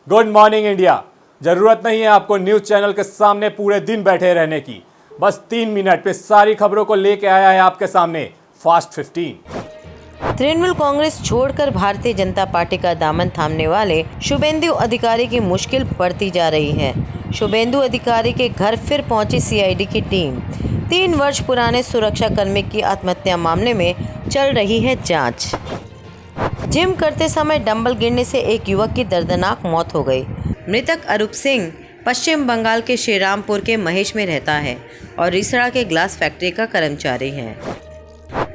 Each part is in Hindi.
Good morning India. जरूरत नहीं है आपको न्यूज चैनल के सामने पूरे दिन बैठे रहने की। बस 3 मिनट में सारी खबरों को लेके आया है आपके सामने फास्ट 15। तृणमूल कांग्रेस छोड़कर भारतीय जनता पार्टी का दामन थामने वाले शुभेंदु अधिकारी की मुश्किल बढ़ती जा रही है। शुभेंदु अधिकारी के घर फिर पहुंची सीआईडी की टीम। 3 वर्ष पुराने सुरक्षा कर्मी की आत्महत्या मामले में चल रही है जांच। जिम करते समय डंबल गिरने से एक युवक की दर्दनाक मौत हो गई। मृतक अरूप सिंह पश्चिम बंगाल के श्रीरामपुर के महेश में रहता है और रिसड़ा के ग्लास फैक्ट्री का कर्मचारी है।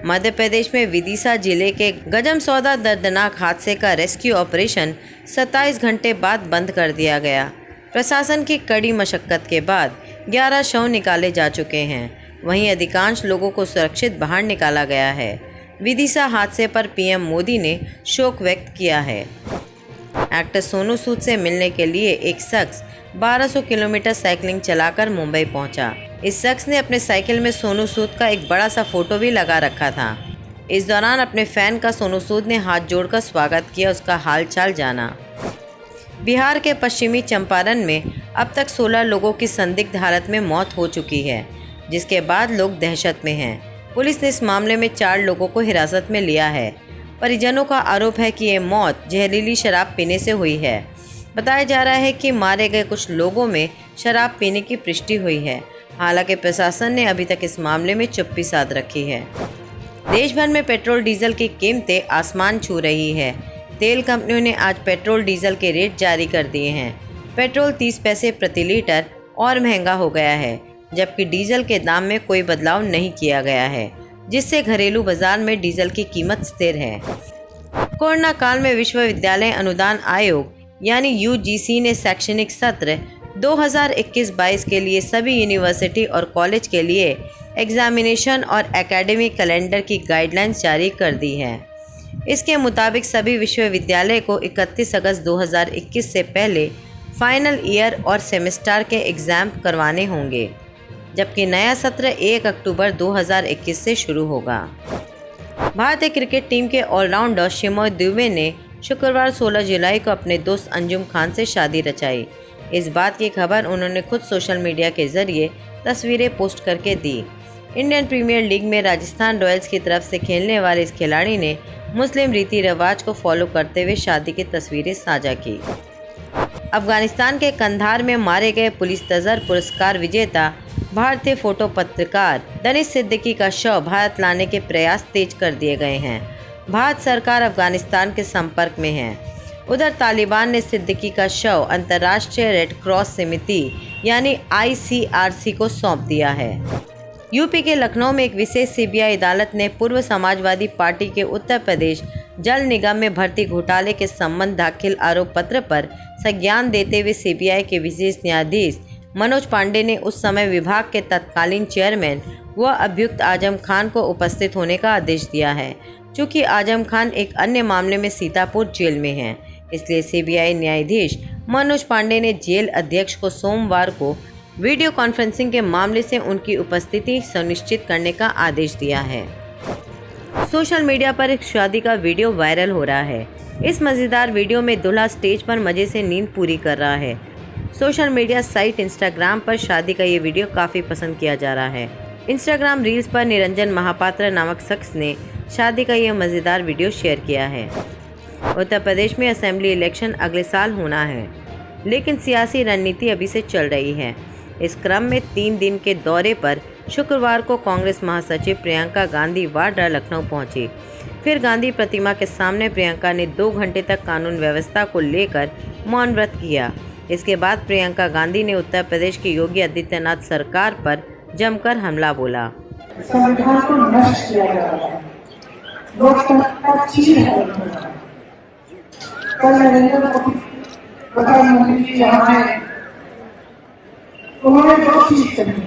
मध्य प्रदेश में विदिशा जिले के गजमसौदा दर्दनाक हादसे का रेस्क्यू ऑपरेशन 27 घंटे बाद बंद कर दिया गया। प्रशासन की कड़ी मशक्कत के बाद 11 शव निकाले जा चुके हैं। वहीं अधिकांश लोगों को सुरक्षित बाहर निकाला गया है। विदिशा हादसे पर पीएम मोदी ने शोक व्यक्त किया है। एक्टर सोनू सूद से मिलने के लिए एक शख्स 1200 किलोमीटर साइकिलिंग चलाकर मुंबई पहुंचा। इस शख्स ने अपने साइकिल में सोनू सूद का एक बड़ा सा फोटो भी लगा रखा था। इस दौरान अपने फैन का सोनू सूद ने हाथ जोड़कर स्वागत किया, उसका हालचाल जाना। बिहार के पश्चिमी चंपारण में अब तक 16 लोगों की संदिग्ध हालत में मौत हो चुकी है, जिसके बाद लोग दहशत में हैं। पुलिस ने इस मामले में 4 लोगों को हिरासत में लिया है। परिजनों का आरोप है कि ये मौत जहरीली शराब पीने से हुई है। बताया जा रहा है कि मारे गए कुछ लोगों में शराब पीने की पुष्टि हुई है। हालांकि प्रशासन ने अभी तक इस मामले में चुप्पी साध रखी है। देश भर में पेट्रोल डीजल की कीमतें आसमान छू रही है। तेल कंपनियों ने आज पेट्रोल डीजल के रेट जारी कर दिए हैं। पेट्रोल 30 पैसे प्रति लीटर और महंगा हो गया है, जबकि डीजल के दाम में कोई बदलाव नहीं किया गया है, जिससे घरेलू बाजार में डीजल की कीमत स्थिर है। कोरोना काल में विश्वविद्यालय अनुदान आयोग यानी यूजीसी ने शैक्षणिक सत्र 2021-22 के लिए सभी यूनिवर्सिटी और कॉलेज के लिए एग्जामिनेशन और एकेडमिक कैलेंडर की गाइडलाइंस जारी कर दी है। इसके मुताबिक सभी विश्वविद्यालय को 31 अगस्त 2021 से पहले फाइनल ईयर और सेमेस्टर के एग्ज़ाम करवाने होंगे, जबकि नया सत्र 1 अक्टूबर 2021 से शुरू होगा। भारतीय क्रिकेट टीम के ऑलराउंडर शिमोय दुबे ने शुक्रवार 16 जुलाई को अपने दोस्त अंजुम खान से शादी रचाई। इस बात की खबर उन्होंने खुद सोशल मीडिया के जरिए तस्वीरें पोस्ट करके दी। इंडियन प्रीमियर लीग में राजस्थान रॉयल्स की तरफ से खेलने वाले इस खिलाड़ी ने मुस्लिम रीति रिवाज को फॉलो करते हुए शादी की तस्वीरें साझा की। अफगानिस्तान के कंधार में मारे गए पुलिस तजर पुरस्कार विजेता भारतीय फोटो पत्रकार दनिश सिद्दीकी का शव भारत लाने के प्रयास तेज कर दिए गए हैं। भारत सरकार अफगानिस्तान के संपर्क में है। उधर तालिबान ने सिद्दीकी का शव अंतर्राष्ट्रीय रेड क्रॉस समिति यानी ICRC को सौंप दिया है। यूपी के लखनऊ में एक विशेष सीबीआई अदालत ने पूर्व समाजवादी पार्टी के उत्तर प्रदेश जल निगम में भर्ती घोटाले के संबंध दाखिल आरोप पत्र पर संज्ञान देते हुए सीबीआई के विशेष न्यायाधीश मनोज पांडे ने उस समय विभाग के तत्कालीन चेयरमैन व अभियुक्त आजम खान को उपस्थित होने का आदेश दिया है। चूँकि आजम खान एक अन्य मामले में सीतापुर जेल में हैं, इसलिए सीबीआई न्यायाधीश मनोज पांडे ने जेल अध्यक्ष को सोमवार को वीडियो कॉन्फ्रेंसिंग के मामले से उनकी उपस्थिति सुनिश्चित करने का आदेश दिया है। सोशल मीडिया पर एक शादी का वीडियो वायरल हो रहा है। इस मज़ेदार वीडियो में दूल्हा स्टेज पर मज़े से नींद पूरी कर रहा है। सोशल मीडिया साइट इंस्टाग्राम पर शादी का ये वीडियो काफ़ी पसंद किया जा रहा है। इंस्टाग्राम रील्स पर निरंजन महापात्र नामक शख्स ने शादी का यह मज़ेदार वीडियो शेयर किया है। उत्तर प्रदेश में असेंबली इलेक्शन अगले साल होना है, लेकिन सियासी रणनीति अभी से चल रही है। इस क्रम में 3 दिन के दौरे पर शुक्रवार को कांग्रेस महासचिव प्रियंका गांधी वाड्रा लखनऊ पहुंची। फिर गांधी प्रतिमा के सामने प्रियंका ने 2 घंटे तक कानून व्यवस्था को लेकर मौन व्रत किया। इसके बाद प्रियंका गांधी ने उत्तर प्रदेश की योगी आदित्यनाथ सरकार पर जमकर हमला बोला। संविधान को नष्ट किया जा रहा है, लोकतंत्र का चीर है। कल नरेंद्र मोदी प्रधानमंत्री जी यहाँ आए, उन्होंने 2 चीज कही।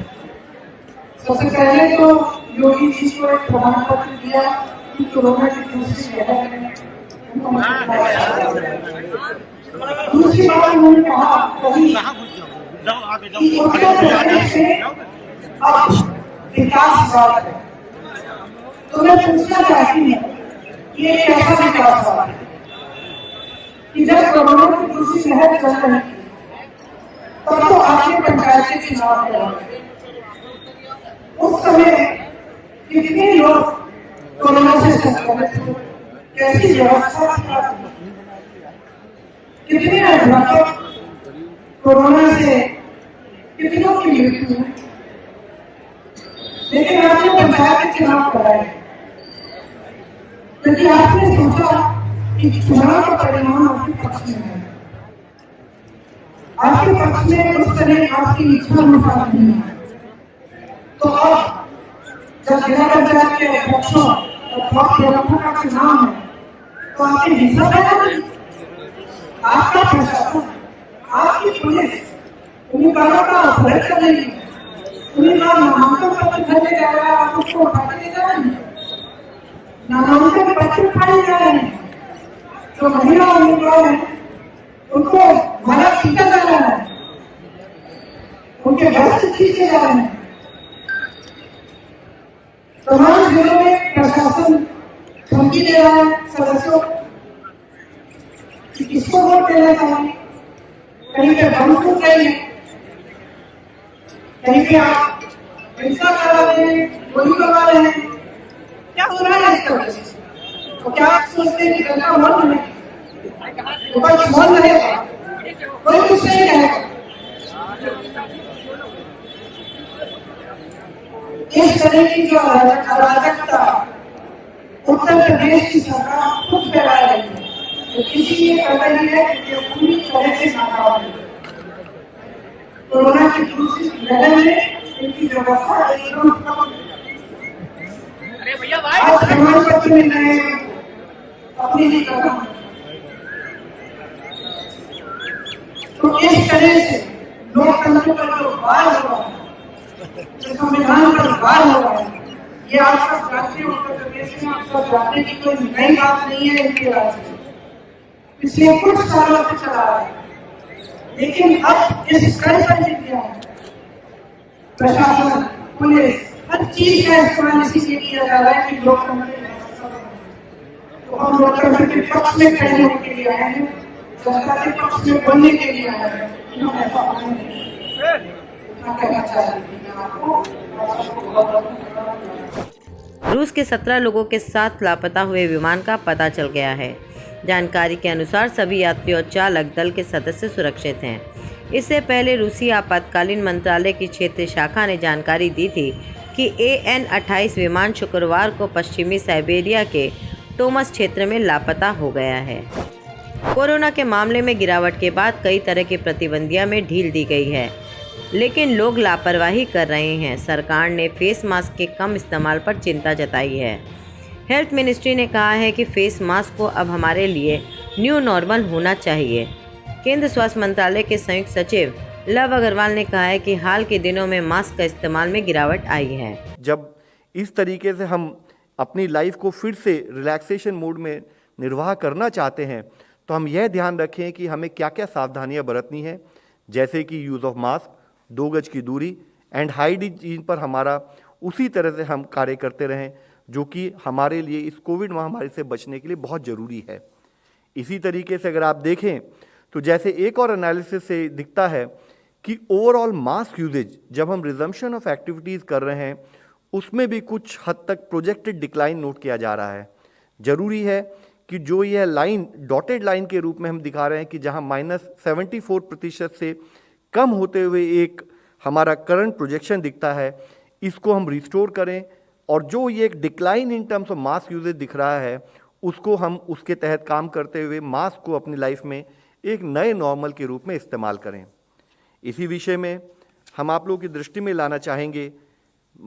सबसे पहले तो योगी जी को एक प्रमाण पत्र दिया कि कोरोना की दूसरी लहर में दूसरी बात उन्होंने कहा कि उत्तर प्रदेश में अब विकास हुआ है। तो मैं पूछना चाहती हूँ, ये कैसा विकास हुआ है? कि जब कोरोना की दूसरी लहर चल रही थी तब तो आपने पंचायत के चुनाव कराए। उस समय कितने लोग कोरोना से संक्रमित हुए, कैसी व्यवस्था थी, कितने अध्यापक कोरोना से कितनों की मृत्यु हुई। लेकिन आपने पंचायत के चुनाव कराए क्योंकि आपने सोचा कि चुनाव का परिणाम आपके पक्ष में है, आपके पक्ष में उस तरह आपकी इच्छा अनुसार नहीं है। तो अब जब जिला पंचायत के अध्यक्षों और ब्लॉक प्रमुखों का चुनाव है तो आपके हिस्सा है, आपका प्रशासन, आपकी पुलिस उम्मीदवारों का अपहरण कर रही है, उम्मीदवार नामांकन पत्र भरने जा रहा है, आप उसको उठा के ले जा रहे हैं, नामांकन पत्र उठाए जा रहे हैं, जो महिला उम्मीदवार है उनको माला खींचा जा रहा है, उनके वस्त्र खींचे जा रहे हैं। तमाम जिलों में प्रशासन धमकी दे रहा है सदस्यों कि किसको वोट देना चाहिए, कहीं पे बम फूट रही है, कहीं पे आप हिंसा करा रहे हैं, गोली करवा रहे हैं, क्या हो रहा है इस तरह से? तो क्या आप सोचते हैं कि जनता मौन रहेगी, विपक्ष मौन रहेगा, कोई कुछ नहीं रहेगा? इस तरह की जो अराजकता उत्तर प्रदेश की सरकार खुद फैला रही है, तो इसलिए कर रही है कि पूरी तरह से नाकाम है। कोरोना की दूसरी लहर में इनकी व्यवस्था एकदम आज प्रमाण पत्र मिल रहे हैं अपनी ही तरह। तो इस तरह से लोकतंत्र पर जो वार हो रहा है, जो संविधान पर वार हो रहा है, ये आप सब जानते हैं। उत्तर प्रदेश में आप सब जानते की कोई नई बात नहीं है इनके राज्य में, पिछले कुछ सालों से चला रहा है। लेकिन अब इस कल पर गया है, प्रशासन, पुलिस, हर चीज का इस्तेमाल इसीलिए किया जा रहा है कि लोकतंत्र तो हम लोकतंत्र के पक्ष में खड़े होने के लिए आए हैं, जनता के पक्ष में बोलने के लिए आए हैं। हम ऐसा कहना चाहते हैं आपको। रूस के 17 लोगों के साथ लापता हुए विमान का पता चल गया है। जानकारी के अनुसार सभी यात्री और चालक दल के सदस्य सुरक्षित हैं। इससे पहले रूसी आपातकालीन मंत्रालय की क्षेत्रीय शाखा ने जानकारी दी थी कि AN-28 विमान शुक्रवार को पश्चिमी साइबेरिया के टोमस क्षेत्र में लापता हो गया है। कोरोना के मामले में गिरावट के बाद कई तरह की प्रतिबंधियां में ढील दी गई है, लेकिन लोग लापरवाही कर रहे हैं। सरकार ने फेस मास्क के कम इस्तेमाल पर चिंता जताई है। हेल्थ मिनिस्ट्री ने कहा है कि फेस मास्क को अब हमारे लिए न्यू नॉर्मल होना चाहिए। केंद्रीय स्वास्थ्य मंत्रालय के संयुक्त सचिव लव अग्रवाल ने कहा है कि हाल के दिनों में मास्क का इस्तेमाल में गिरावट आई है। जब इस तरीके से हम अपनी लाइफ को फिर से रिलैक्सेशन मोड में निर्वाह करना चाहते हैं तो हम यह ध्यान रखें कि हमें क्या क्या सावधानियां बरतनी है, जैसे कि यूज़ ऑफ मास्क, 2 गज की दूरी एंड हाइजीन पर हमारा उसी तरह से हम कार्य करते रहें जो कि हमारे लिए इस कोविड महामारी से बचने के लिए बहुत ज़रूरी है। इसी तरीके से अगर आप देखें तो जैसे एक और एनालिसिस से दिखता है कि ओवरऑल मास्क यूजेज जब हम रिजम्पशन ऑफ एक्टिविटीज़ कर रहे हैं उसमें भी कुछ हद तक प्रोजेक्टेड डिक्लाइन नोट किया जा रहा है। ज़रूरी है कि जो यह लाइन डॉटेड लाइन के रूप में हम दिखा रहे हैं कि जहां -74% से कम होते हुए एक हमारा करंट प्रोजेक्शन दिखता है, इसको हम रिस्टोर करें और जो ये एक decline in terms of mask usage दिख रहा है उसको हम उसके तहत काम करते हुए मास्क को अपनी लाइफ में एक नए नॉर्मल के रूप में इस्तेमाल करें। इसी विषय में हम आप लोगों की दृष्टि में लाना चाहेंगे,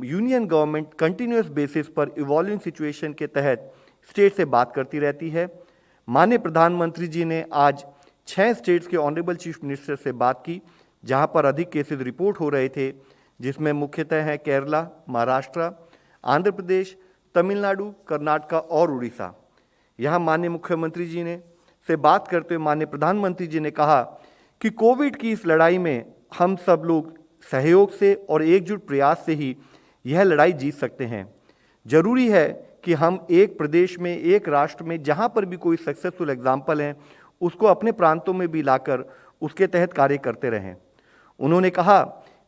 यूनियन गवर्नमेंट कंटिन्यूस बेसिस पर इवॉल्विंग सिचुएशन के तहत स्टेट से बात करती रहती है। माननीय प्रधानमंत्री जी ने आज 6 स्टेट्स के ऑनरेबल चीफ मिनिस्टर से बात की जहां पर अधिक केसेस रिपोर्ट हो रहे थे, जिसमें मुख्यतः हैं केरला, महाराष्ट्र, आंध्र प्रदेश, तमिलनाडु, कर्नाटका और उड़ीसा। यहाँ माननीय मुख्यमंत्री जी ने से बात करते हुए माननीय प्रधानमंत्री जी ने कहा कि कोविड की इस लड़ाई में हम सब लोग सहयोग से और एकजुट प्रयास से ही यह लड़ाई जीत सकते हैं। जरूरी है कि हम एक प्रदेश में, एक राष्ट्र में जहाँ पर भी कोई सक्सेसफुल एग्जाम्पल हैं उसको अपने प्रांतों में भी लाकर उसके तहत कार्य करते रहें। उन्होंने कहा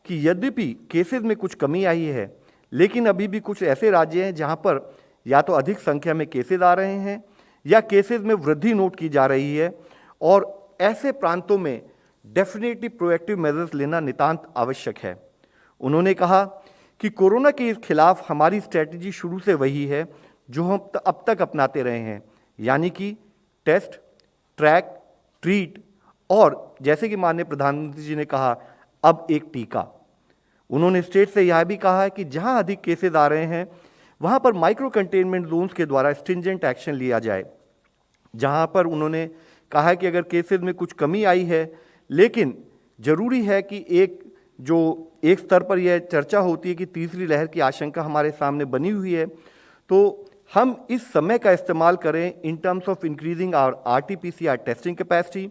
कि यद्यपि केसेस में कुछ कमी आई है, लेकिन अभी भी कुछ ऐसे राज्य हैं जहां पर या तो अधिक संख्या में केसेस आ रहे हैं या केसेस में वृद्धि नोट की जा रही है, और ऐसे प्रांतों में डेफिनेटली प्रोएक्टिव मेजर्स लेना नितांत आवश्यक है। उन्होंने कहा कि कोरोना के खिलाफ हमारी स्ट्रैटेजी शुरू से वही है जो हम अब तक अपनाते रहे हैं, यानी कि टेस्ट, ट्रैक, ट्रीट और जैसे कि माननीय प्रधानमंत्री जी ने कहा, अब एक टीका। उन्होंने स्टेट से यह भी कहा है कि जहां अधिक केसेस आ रहे हैं वहां पर माइक्रो कंटेनमेंट जोन्स के द्वारा स्ट्रिंजेंट एक्शन लिया जाए। जहां पर उन्होंने कहा है कि अगर केसेस में कुछ कमी आई है, लेकिन जरूरी है कि एक स्तर पर यह चर्चा होती है कि तीसरी लहर की आशंका हमारे सामने बनी हुई है, तो हम इस समय का इस्तेमाल करें in terms of increasing our RT-PCR testing capacity,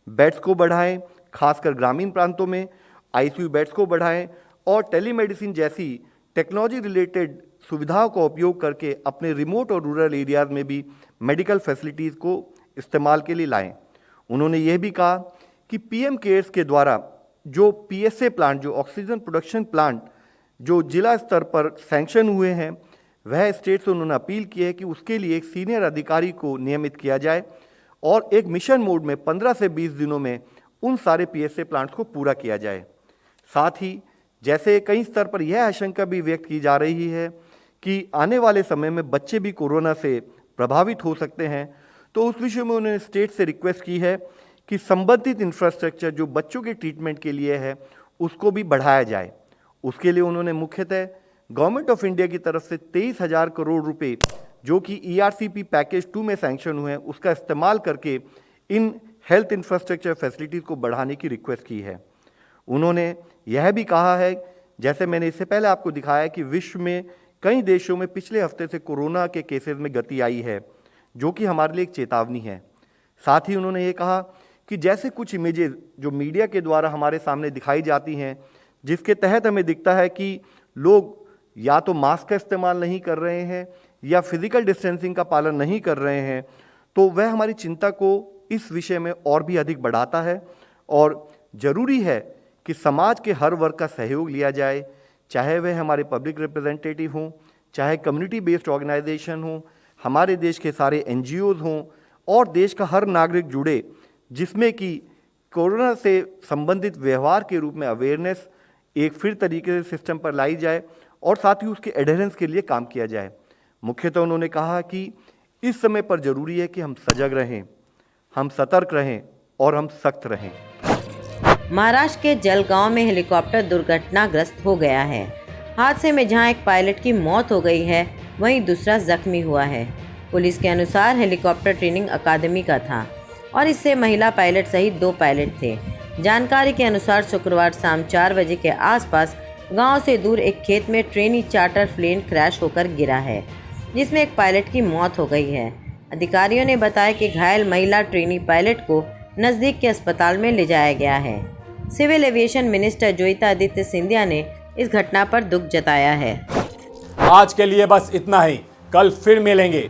beds को बढ़ाएं, खासकर ग्रामीण प्रांतों में ICU बेड्स को बढ़ाएं और टेलीमेडिसिन जैसी टेक्नोलॉजी रिलेटेड सुविधाओं का उपयोग करके अपने रिमोट और रूरल एरियाज में भी मेडिकल फैसिलिटीज़ को इस्तेमाल के लिए लाएं। उन्होंने यह भी कहा कि PM केयर्स के द्वारा जो PSA प्लांट, जो ऑक्सीजन प्रोडक्शन प्लांट जो जिला स्तर पर सैंक्शन हुए हैं, वह स्टेट से उन्होंने अपील की है कि उसके लिए एक सीनियर अधिकारी को नियमित किया जाए और एक मिशन मोड में 15 से 20 दिनों में उन सारे PSA प्लांट्स को पूरा किया जाए। साथ ही जैसे कई स्तर पर यह आशंका भी व्यक्त की जा रही है कि आने वाले समय में बच्चे भी कोरोना से प्रभावित हो सकते हैं, तो उस विषय में उन्होंने स्टेट से रिक्वेस्ट की है कि संबंधित इंफ्रास्ट्रक्चर जो बच्चों के ट्रीटमेंट के लिए है उसको भी बढ़ाया जाए। उसके लिए उन्होंने मुख्यतः गवर्नमेंट ऑफ इंडिया की तरफ से 23,000 करोड़ रुपए जो कि ERCP पैकेज 2 में सैंक्शन हुए हैं, उसका इस्तेमाल करके इन हेल्थ इंफ्रास्ट्रक्चर फैसिलिटीज़ को बढ़ाने की रिक्वेस्ट की है। उन्होंने यह भी कहा है, जैसे मैंने इससे पहले आपको दिखाया, कि विश्व में कई देशों में पिछले हफ्ते से कोरोना के केसेस में गति आई है, जो कि हमारे लिए एक चेतावनी है। साथ ही उन्होंने ये कहा कि जैसे कुछ इमेजेस जो मीडिया के द्वारा हमारे सामने दिखाई जाती हैं, जिसके तहत हमें दिखता है कि लोग या तो मास्क का इस्तेमाल नहीं कर रहे हैं या फिजिकल डिस्टेंसिंग का पालन नहीं कर रहे हैं, तो वह हमारी चिंता को इस विषय में और भी अधिक बढ़ाता है। और ज़रूरी है कि समाज के हर वर्ग का सहयोग लिया जाए, चाहे वह हमारे पब्लिक रिप्रेजेंटेटिव हों, चाहे कम्युनिटी बेस्ड ऑर्गेनाइजेशन हों, हमारे देश के सारे NGOs हों और देश का हर नागरिक जुड़े, जिसमें कि कोरोना से संबंधित व्यवहार के रूप में अवेयरनेस एक फिर तरीके से सिस्टम पर लाई जाए और साथ ही उसके एडहेरेंस के लिए काम किया जाए। मुख्यतः उन्होंने कहा कि इस समय पर जरूरी है कि हम सजग रहें, हम सतर्क रहें और हम सख्त रहें। महाराष्ट्र के जलगांव में हेलीकॉप्टर दुर्घटनाग्रस्त हो गया है। हादसे में जहां एक पायलट की मौत हो गई है, वहीं दूसरा जख्मी हुआ है। पुलिस के अनुसार हेलीकॉप्टर ट्रेनिंग अकादमी का था और इससे महिला पायलट सहित 2 पायलट थे। जानकारी के अनुसार शुक्रवार शाम 4 बजे के आसपास गांव से दूर एक खेत में ट्रेनी चार्टर प्लेन क्रैश होकर गिरा है, जिसमें एक पायलट की मौत हो गई है। अधिकारियों ने बताया कि घायल महिला ट्रेनी पायलट को नज़दीक के अस्पताल में ले जाया गया है। Civil aviation minister Jyotiraditya Scindia ने इस घटना पर दुख जताया है। आज के लिए बस इतना ही, कल फिर मिलेंगे।